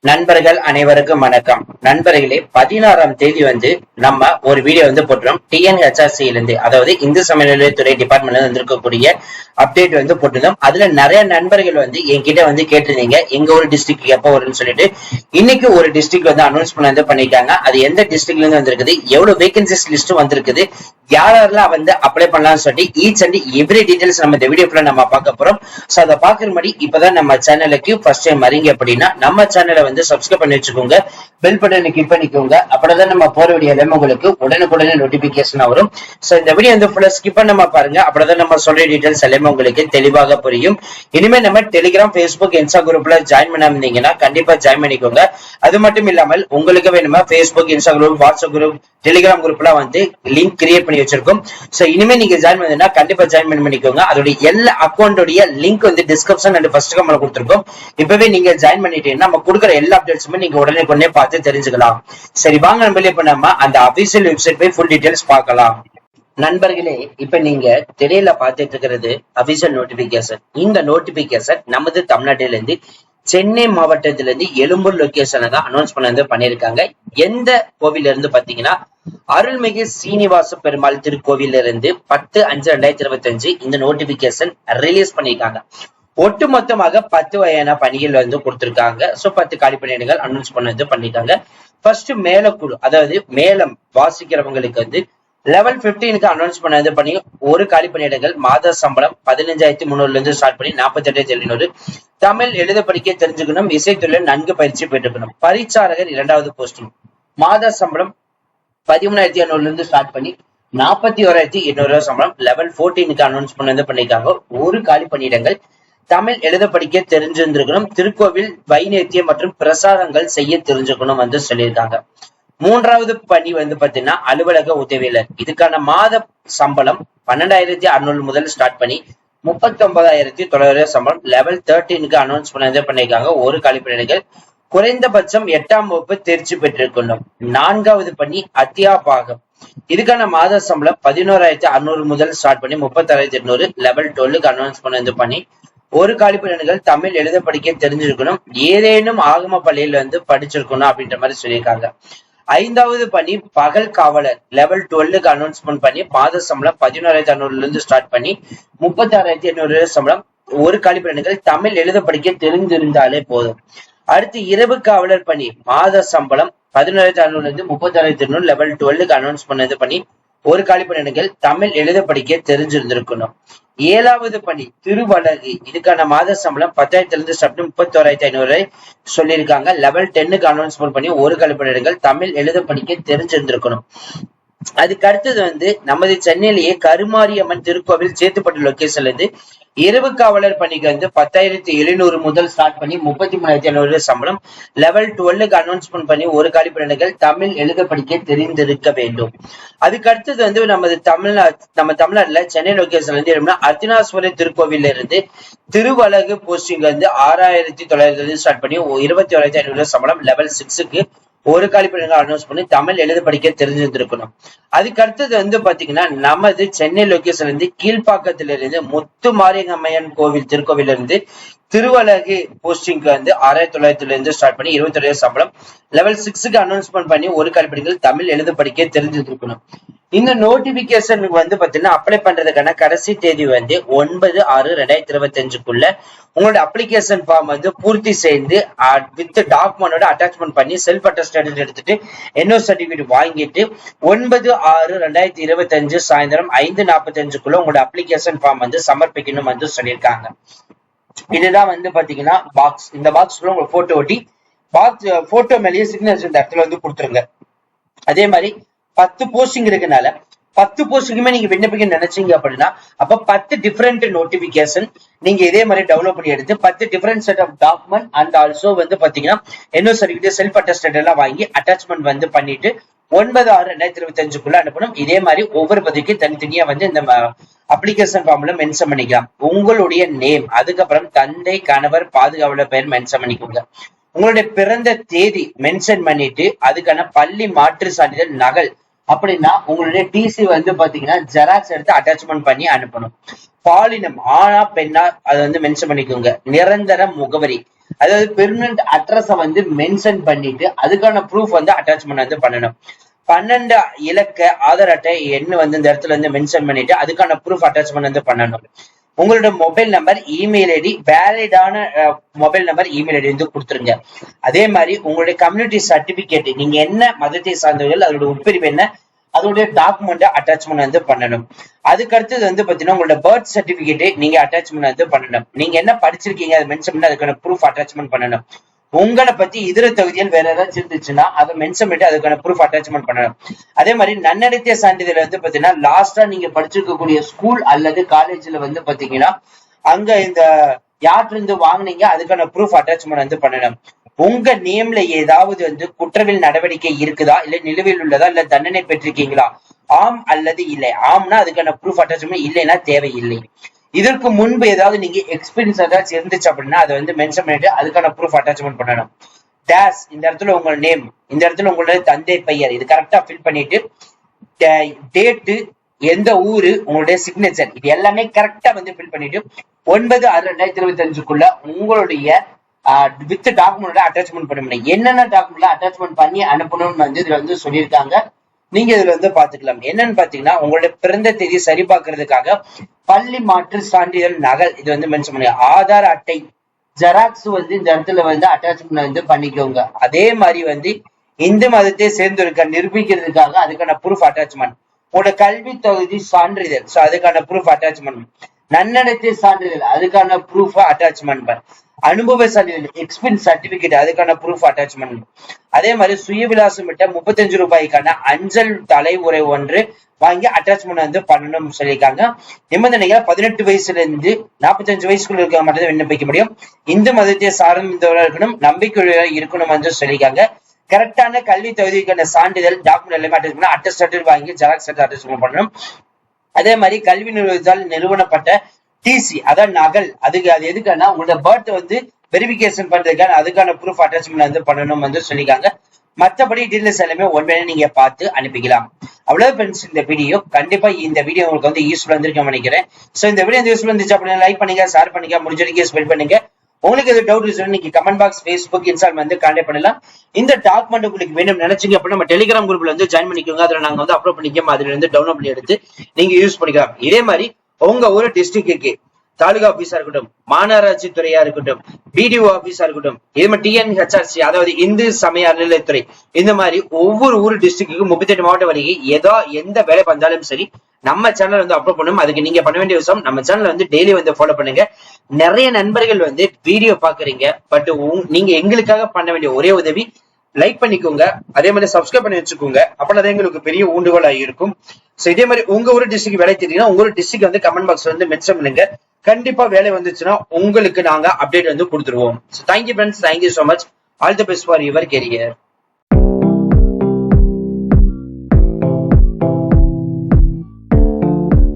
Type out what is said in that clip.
நண்பர்கள் அனைவருக்கும் வணக்கம். நண்பர்களே, 16ஆம் தேதி நம்ம ஒரு வீடியோ போட்டுறோம். டிஎன்ஹெச்ஆர்சி இருந்து, அதாவது இந்து சமநிலைத்துறை டிபார்ட்மெண்ட்ல வந்திருக்கக்கூடிய அப்டேட் போட்டுருந்தோம். அதுல நிறைய நண்பர்கள் என்கிட்ட கேட்டிருந்தீங்க, எங்க ஒரு டிஸ்ட்ரிக்ட் எப்ப வரும்னு சொல்லிட்டு. இன்னைக்கு ஒரு டிஸ்ட்ரிக்ட் அனௌன்ஸ் பண்ணிருக்காங்க. அது எந்த டிஸ்ட்ரிக்ட்ல இருந்து வந்திருக்குது, எவ்வளவு வேகன்சிஸ் லிஸ்ட் வந்திருக்குது, யாரெல்லாம் அப்ளை பண்ணலாம்னு சொல்லி ஈச் அண்ட் எவ்ரி டீடைல்ஸ் நம்ம இந்த வீடியோ ஃபுல்லா நம்ம பார்க்க போறோம். சோ அதை பாக்குற மாதிரி இப்பதான் நம்ம சேனலுக்கு ஃபர்ஸ்ட் டைம் வரீங்க அப்படின்னா நம்ம சேனலை சப்ஸ்கிரைப் பண்ணி வச்சுக்கோங்க, பெல் பட்டனை கிளிக் பண்ணிக்கோங்க. அப்படிதான் நம்ம போற வீடியோ எல்லாமே உங்களுக்கு உடனுக்குடனே நோட்டிபிகேஷன் வரும். சோ இந்த வீடியோ ஃபுல்லா ஸ்கிப் பண்ணாம பாருங்க, அப்படிதான் நம்ம சொல்ற டீடைல்ஸ் எல்லாமே உங்களுக்கு தெளிவாக புரியும். இனிமே நம்ம டெலிகிராம், பேஸ்புக், இன்ஸ்டா குரூப்ல ஜாயின் பண்ணாமீங்கன்னா கண்டிப்பா ஜாயின் பண்ணிக்கோங்க. அது மட்டும் இல்லாமல் உங்களுக்கு வேணுமா Facebook, Insta group, WhatsApp group, Telegram குரூப்ல லிங்க் கிரியேட் பண்ணி வச்சிருக்கோம். சோ இனிமே நீங்க ஜாயின் பண்ணீங்கன்னா கண்டிப்பா ஜாயின் பண்ணிக்கோங்க. அதோட எல்லா அக்கௌண்டோட லிங்க் டிஸ்கிரிப்ஷன் அண்ட் ஃபர்ஸ்ட் கமெண்ட்ல கொடுத்திருக்கோம். இப்பவே நீங்க ஜாயின் பண்ணிட்டீங்கன்னா நம்ம கொடுக்குற எல்லா அப்டேட்ஸுமே நீங்க உடனே பார்த்து தெரிஞ்சுக்கலாம். சரி, வாங்க நம்ம இப்ப நம்ம அந்த அபிஷியல் வெப்சைட் போய் ஃபுல் டீடைல்ஸ் பார்க்கலாம். நண்பர்களே, இப்ப நீங்க திரையில பார்த்துட்டு இருக்கிறது அபிஷியல் நோட்டிபிகேஷன். இந்த நோட்டிபிகேஷன் நமது தமிழ்நாட்டில இருந்து சென்னை மாவட்டத்தில இருந்து எழும்பூர் லொகேஷன்ல தான் அனௌன்ஸ் பண்ணிருக்காங்க. எந்த கோவில இருந்து பாத்தீங்கன்னா அருள்மிகு சீனிவாச பெருமாள் திருக்கோவில இருந்து 10/5/2025 இந்த நோட்டிபிகேஷன் ரிலீஸ் பண்ணிருக்காங்க. ஒட்டு மொத்தமாக 10 வகையான பணிகள் கொடுத்திருக்காங்க. சோ 10 காலி பணியிடங்கள் அனௌன்ஸ் பண்ணிருக்காங்க. ஃபர்ஸ்ட் மேலக்குழு, அதாவது மேலம் வாசிக்கிறவங்களுக்கு லெவல் 15க்கு அனௌன்ஸ் பண்ணி ஒரு காலி பணியிடங்கள், மாத சம்பளம் 15,300 இருந்து ஸ்டார்ட் பண்ணி 48,700. தமிழ் எழுத படிக்க தெரிஞ்சுக்கணும், இசைத்துறையில் நன்கு பயிற்சி பெற்றுக்கணும். பரிச்சாரகர் 2வது போஸ்டிங், மாத சம்பளம் 13,600 இருந்து ஸ்டார்ட் பண்ணி 41,800 சம்பளம். லெவல் 14க்கு அனௌன்ஸ் பண்ணிருக்காங்க. ஒரு காலி பணியிடங்கள், தமிழ் எழுத படிக்க தெரிஞ்சிருந்திருக்கணும், திருக்கோவில் வைநேத்தியம் மற்றும் பிரசாரங்கள் செய்ய தெரிஞ்சுக்கணும் சொல்லியிருக்காங்க. 3வது பணி பாத்தீங்கன்னா அலுவலக உதவியாளர். இதுக்கான மாத சம்பளம் 12,600 முதல் ஸ்டார்ட் பண்ணி 39,900 சம்பளம். லெவல் 13க்கு அனௌன்ஸ் பண்ணிருக்காங்க. ஒரு காலி பணியிடங்கள், குறைந்தபட்சம் 8ஆம் வகுப்பு தேர்ச்சி பெற்றிருக்கணும். 4வது பணி அத்தியாபகம். இதுக்கான மாத சம்பளம் 11,600 முதல் ஸ்டார்ட் பண்ணி 36,800. லெவல் 12க்கு அனௌன்ஸ் பண்ணி ஒரு காலி பணியிடங்கள், தமிழ் எழுத படிக்க தெரிஞ்சிருக்கணும், ஏதேனும் ஆகம பள்ளியில படிச்சிருக்கணும் அப்படின்ற மாதிரி சொல்லியிருக்காங்க. 5வது பணி பகல் காவலர். லெவல் 12க்கு அனௌன்ஸ்மெண்ட் பண்ணி மாத சம்பளம் 11,600 இருந்து ஸ்டார்ட் பண்ணி 36,800 சம்பளம். ஒரு காலி பணியிடங்கள், தமிழ் எழுத படிக்க தெரிஞ்சிருந்தாலே போதும். அடுத்து இரவு காவலர் பணி, மாத சம்பளம் 11,600 இருந்து 36,800. லெவல் 12க்கு அனௌன்ஸ் பண்ணி ஒரு காலி பணியிடங்கள், தமிழ் எழுத படிக்க தெரிஞ்சிருந்திருக்கணும். 7வது பணி திருவழகு. இதுக்கான மாத சம்பளம் 10,000 இருந்து ஸ்டார்ட் பண்ணி 31,500 சொல்லியிருக்காங்க. லெவல் 10க்கு அனௌன்ஸ்மெண்ட் பண்ணி ஒரு காலி பணியிடங்கள், தமிழ் எழுத படிக்க தெரிஞ்சிருந்திருக்கணும். அதுக்கு அடுத்தது நமது சென்னையிலேயே கருமாரியம்மன் திருக்கோவில் சேத்துப்பட்டு லொகேஷன்ல இருந்து இரவு காவலர் பணிக்கு 10,700 முதல் ஸ்டார்ட் பண்ணி 33,500 சம்பளம். லெவல் 12க்கு அனௌன்ஸ்மெண்ட் பண்ணி ஒரு காலி பணியிடங்கள், தமிழ் எழுத படிக்க தெரிந்திருக்க வேண்டும். அதுக்கு அடுத்தது நம்ம தமிழ்நாட்டுல சென்னை லொகேஷன்ல இருந்து அர்த்தநாஸ்வரர் திருக்கோவில இருந்து திருவழகு போஸ்டிங் 6,900 ஸ்டார்ட் பண்ணி 21,500 சம்பளம். லெவல் 6க்கு ஒரு காலி பணியிடங்கள் அனௌன்ஸ் பண்ணி தமிழ் எழுத படிக்க தெரிஞ்சிருந்திருக்கணும். அதுக்கு அடுத்தது பாத்தீங்கன்னா நமது சென்னை லொகேஷன்ல இருந்து கீழ்ப்பாக்கத்தில இருந்து முத்து மாரியம்மன் கோவில் திருக்கோவில இருந்து திருவழகு போஸ்டிங் 6,900 இருந்து ஸ்டார்ட் பண்ணி 21,000 சம்பளம். லெவல் 6க்கு அனௌன்ஸ்மெண்ட் பண்ணி ஒரு காலி பணியிடங்கள், தமிழ் எழுத படிக்க தெரிஞ்சிருக்கணும். இந்த நோட்டிபிகேஷன் பாத்தீங்கன்னா அப்ளை பண்றதுக்கான கடைசி தேதி 9/6/2025க்குள்ள உங்களோட அப்ளிகேஷன் ஃபார்ம் பூர்த்தி செய்து வித் டாக்குமெண்டோட அட்டாச்மெண்ட் பண்ணி செல்ஃப் அட்டஸ்டேட் எடுத்துட்டு என்ஓசி சர்டிபிகேட் வாங்கிட்டு 9/6/2025 சாயந்தரம் 5:45க்குள்ள உங்களோட அப்ளிகேஷன் ஃபார்ம் சமர்ப்பிக்கணும் சொல்லியிருக்காங்க. இதுதான் பாத்தீங்கன்னா பாக்ஸ். இந்த பாக்ஸ்க்குள்ள உங்க போட்டோ ஒட்டி போட்டோ மேலேயே சிக்னேச்சர் இந்த இடத்துல கொடுத்துருங்க. அதே மாதிரி 10 போஸ்டிங் இருக்கனால 10 போஸ்டிங்குமே நீங்க விண்ணப்பிக்க நினைச்சீங்க அப்படின்னா அப்ப 10 டிஃபரெண்ட் நோட்டிபிகேஷன் நீங்க இதே மாதிரி டெவலப் பண்ணி எடுத்து 10 different set of document and also பாத்தீங்கன்னா என்ஓசி சர்டிபிகேட், செல்ஃப் அட்டஸ்டேட் எல்லாம் வாங்கி அட்டாச்மெண்ட் பண்ணிட்டு 9/6/2025க்குள்ள அனுப்பணும். இதே மாதிரி ஒவ்வொரு பதிக்கு தனித்தனியா இந்த அப்ளிகேஷன் ஃபார்ம்ல மென்ஷன் பண்ணிக்கலாம். உங்களுடைய நேம், அதுக்கப்புறம் தந்தை, கணவர், பாதுகாவலர் பெயர் மென்ஷன் பண்ணிக்கோங்க. உங்களுடைய பிறந்த தேதி மென்ஷன் பண்ணிட்டு அதுக்கான பள்ளி மாற்று சான்றிதழ் நகல் அப்படின்னா உங்களுடைய டிசி பாத்தீங்கன்னா ஜெராக்ஸ் எடுத்து அட்டாச்மெண்ட் பண்ணி அனுப்பணும். பாலினம் ஆணா பெண்ணா அதை மென்ஷன் பண்ணிக்கோங்க. நிரந்தர முகவரி, அதாவது பெர்மனன்ட் அட்ரஸ வந்து மென்ஷன் பண்ணிட்டு அதுக்கான ப்ரூஃப் வந்து அட்டாச்மெண்ட் வந்து பண்ணணும். 12 இலக்க ஆதார் அட்டை எண்ணு வந்து இந்த இடத்துல வந்து மென்ஷன் பண்ணிட்டு அதுக்கான ப்ரூஃப் அட்டாச்மெண்ட் வந்து பண்ணணும். உங்களோட மொபைல் நம்பர், இமெயில் ஐடி, வேலிடான மொபைல் நம்பர், இமெயில் ஐடி வந்து கொடுத்துருங்க. அதே மாதிரி உங்களுடைய கம்யூனிட்டி சர்டிபிகேட், நீங்க என்ன மதத்தை சார்ந்தவர்கள், அதோட உட்பிரிவு என்ன, அதோடைய டாக்குமெண்ட் அட்டாச்மெண்ட் வந்து பண்ணணும். அதுக்கு அடுத்தது வந்து பாத்தீங்கன்னா உங்களோட பர்த் சர்டிபிகேட் நீங்க அட்டாச்மெண்ட் வந்து பண்ணணும். நீங்க என்ன படிச்சிருக்கீங்க அதை மென்ஷன் பண்ணி அதுக்கான ப்ரூஃப் அட்டாச்மெண்ட் பண்ணணும். உங்களை பத்தி இதர தகுதியில் வேற ஏதாச்சும் இருந்துச்சுன்னா அதை மென்ஷன் பண்ணி அதுக்கான ப்ரூஃப் அட்டாச்மெண்ட் பண்ணணும். அதே மாதிரி நன்னடத்தை சான்றிதழ் வந்து பாத்தீங்கன்னா லாஸ்டா நீங்க படிச்சிருக்கக்கூடிய ஸ்கூல் அல்லது காலேஜ்ல வந்து பாத்தீங்கன்னா அங்க இந்த யார்கிட்ட இருந்து வாங்குனீங்க அதுக்கான ப்ரூஃப் அட்டாச்மெண்ட் வந்து பண்ணணும். உங்க நேம்ல ஏதாவது வந்து குற்றவியல் நடவடிக்கை இருக்குதா, இல்ல நிலுவையில் உள்ளதா, இல்ல தண்டனை பெற்றிருக்கீங்களா, ஆம் அல்லது இல்லை. ஆம்னா அதுக்கான ப்ரூஃப் அட்டாச்மெண்ட், இல்லைன்னா தேவையில்லை. இதற்கு முன்பு ஏதாவது நீங்க எக்ஸ்பீரியன்ஸ் ஏதாச்சும் இருந்துச்சு அப்படின்னா அதை வந்து மென்ஷன் பண்ணிட்டு அதுக்கான ப்ரூஃப் அட்டாச்மெண்ட் பண்ணணும். டேஸ் இந்த இடத்துல உங்க நேம், இந்த இடத்துல உங்களோட தந்தை பெயர், இது கரெக்டா ஃபில் பண்ணிட்டு டேட்டு, எந்த ஊரு, உங்களுடைய சிக்னேச்சர், இது எல்லாமே கரெக்டா வந்து ஃபில் பண்ணிட்டு 9/6/2025 உங்களுடைய வித் டாக்குமெண்ட் அட்டாச்மெண்ட் பண்ணணும். என்னென்ன டாக்குமெண்ட் அட்டாச்மெண்ட் பண்ணி அனுப்பணும்னு வந்து இதுல வந்து சொல்லியிருக்காங்க. நீங்க இதுல வந்து பாத்துக்கலாம். என்னன்னு பாத்தீங்கன்னா உங்களுடைய பிறந்த தேதி சரி பார்க்கறதுக்காக பள்ளி மாற்று சான்றிதழ் நகல் இது வந்து மென்ஷன் பண்ணுங்க. ஆதார் அட்டை ஜெராக்ஸ் வந்து இந்த இடத்துல வந்து அட்டாச்மெண்ட் வந்து பண்ணிக்கோங்க. அதே மாதிரி வந்து இந்து மதத்தை சேர்ந்திருக்க நிரூபிக்கிறதுக்காக அதுக்கான ப்ரூஃப் அட்டாச்மெண்ட். உங்களோட கல்வி தகுதி சான்றிதழ், சோ அதுக்கான ப்ரூஃப் அட்டாச்மெண்ட். நன்னடத்தை சான்றிதழ் அதுக்கான ப்ரூஃப் அட்டாச்மெண்ட். அனுபவ சான்றிதழ் எக்ஸ்பீரியன்ஸ் சர்டிபிகேட் அதுக்கான ப்ரூஃப் அட்டாச்மெண்ட். அதே மாதிரி சுயவிலாசம் விட்ட 35 ரூபாய்க்கான அஞ்சல் தலைமுறை ஒன்று வாங்கி அட்டாச்மெண்ட் வந்து பண்ணணும்னு சொல்லியிருக்காங்க. நிபந்தனைகள் 18 வயசுல இருந்து 45 வயசுக்குள்ள இருக்க மட்டும் விண்ணப்பிக்க முடியும். இந்து மதத்தை சார்ந்தவர்கள் இருக்கணும், நம்பிக்கையுள்ள இருக்கணும் வந்து சொல்லியிருக்காங்க. கரெக்டான கல்வி தகுதிக்கான சான்றிதழ் டாக்குமெண்ட் எல்லாமே அட்டாச் பண்ணணும். அட்டஸ்டேட் வாங்கி ஜெராக்ஸ் அட்டாச்மெண்ட் பண்ணணும். அதே மாதிரி கல்வி நிறுவனத்தால் நிறுவனப்பட்ட டிசி அதான் நகல், அதுக்கு அது எதுக்கான உங்களோட பர்த் வந்து வெரிஃபிகேஷன் பண்றதுக்கான அதுக்கான ப்ரூஃப் அட்டாச்மெண்ட் வந்து பண்ணணும் வந்து சொல்லியிருக்காங்க. மற்றபடி டீடைல்ஸ் எல்லாமே ஒன்பது நீங்க பார்த்து அனுப்பிக்கலாம். அவ்வளவு ஃப்ரெண்ட்ஸ் இந்த வீடியோ. கண்டிப்பா இந்த வீடியோ உங்களுக்கு வந்து யூஸ்ஃபுல்லா இருந்திருக்கும் நினைக்கிறேன். சோ இந்த வீடியோ யூஸ்ஃபுல் இருந்துச்சு அப்படின்னா லைக் பண்ணுங்க, ஷேர் பண்ணுங்க, முடிஞ்ச வரைக்கும் ஸ்பெல் பண்ணுங்க. உங்களுக்கு எது டவுட் இருந்துச்சுன்னா நீங்க கமெண்ட் பாக்ஸ், ஃபேஸ்புக், இன்ஸ்டால் வந்து கான்டாக்ட் பண்ணலாம். இந்த டாக்குமெண்ட் உங்களுக்கு வேணும் நினைச்சீங்க அப்படின்னா நம்ம டெலிகிராம் குரூப்ல வந்து ஜாயின் பண்ணிக்கோங்க. அதுல நாங்க வந்து அப்லோட் பண்ணிக்கோம். அதுல இருந்து டவுன்லோட் பண்ணி எடுத்து நீங்க யூஸ் பண்ணிக்கலாம். இதே மாதிரி உங்க ஒரு டிஸ்ட்ரிக்டுக்கு தாலுகா ஆபீஸா இருக்கட்டும், மாநகராட்சி துறையா இருக்கட்டும், பிடிஓ ஆபீஸா இருக்கட்டும், இது மாதிரி டிஎன்ஹெச்ஆர்சி அதாவது இந்து சமய அறநிலையத்துறை, இந்த மாதிரி ஒவ்வொரு ஊர் டிஸ்ட்ரிக்ட்டுக்கு 38 மாவட்ட வரைக்கும் எந்த வேலை வந்தாலும் சரி நம்ம சேனல் வந்து அப்லோட் பண்ணும். அதுக்கு நீங்க பண்ண வேண்டிய விஷயம் நம்ம சேனல் வந்து டெய்லி வந்து ஃபாலோ பண்ணுங்க. நிறைய நண்பர்கள் வந்து வீடியோ பாக்குறீங்க, பட் நீங்க எங்களுக்காக பண்ண வேண்டிய ஒரே உதவி லைக் பண்ணிக்கோங்க, அதே மாதிரி சப்ஸ்கிரைப் பண்ணி வச்சுக்கோங்க. அப்பதான் எங்களுக்கு பெரிய ஊண்டுகோலா இருக்கும். சோ இதே மாதிரி உங்க ஒரு டிஸ்ட்ரிக்ட் வேலை தெரியுதுன்னா உங்க ஒரு டிஸ்ட்ரிக்ட் வந்து கமெண்ட் பாக்ஸ் வந்து மென்ஷன் பண்ணுங்க. கண்டிப்பா வேலை வந்துச்சுன்னா உங்களுக்கு நாங்க அப்டேட் வந்து கொடுத்துருவோம். So thank you friends, thank you so much. All the best for your career.